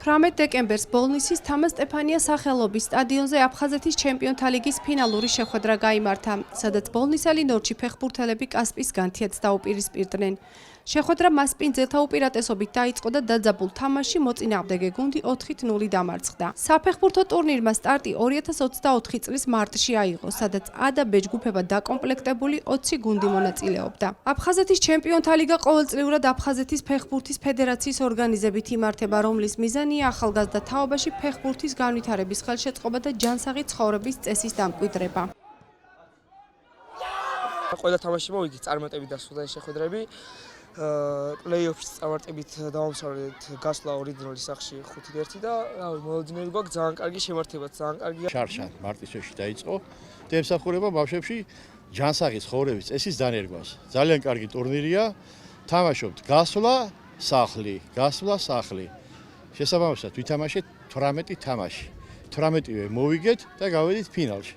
18 დეკემბერს ბოლნისის თამაზ სტეფანია სახელობის სტადიონზე აფხაზეთის ჩემპიონთა ლიგის ფინალური შეხვედრა გაიმართა, სადაც ბოლნისელი ნორჩი ფეხბურთელები კასპის განთიადს დაუპირისპირდნენ. შეხვედრა მასპინძელთა უპირატესობით დაიწყო და დაძაბულ თამაშში მოწინააღმდეგე გუნდი 4-0 დამარცხდა. საფეხბურთო ტურნირმა სტარტი 2024 წლის მარტში აიღო, სადაც A და B ჯგუფებად დაკომპლექტებული 20 გუნდი მონაწილეობდა. აფხაზეთის ჩემპიონთა ლიგა ყოველწლიურად აფხაზეთის ფეხბურთის ფედერაციის ორგანიზებით იმართება, რომლის მიზანია ახალგაზრდა თაობაში ფეხბურთის განვითარების ხელშეწყობა და ჯანსაღი ცხოვრების წესის დამკვიდრება. ყველა თამაში მოვიგეთ წარმატებით დასრულდა შეხვედრები. პლეი-ოფში წარმატებით დავამსვარეთ გასვლა 2-0 სახში 5-1 და მოლოდინები გვაქვს ძალიან კარგი შემართება, ძალიან კარგია. შარშან მარტისში დაიწყო და ემსახურება ბავშვებში ჯანსაღი ცხოვრების წესის დანერგვას. ძალიან კარგი ტურნირია. თამაშობთ გასვლა, სახლი. შესაბამისად ვითამაშეთ 18 თამაში. 18-ვე მოვიგეთ და გავედით ფინალში.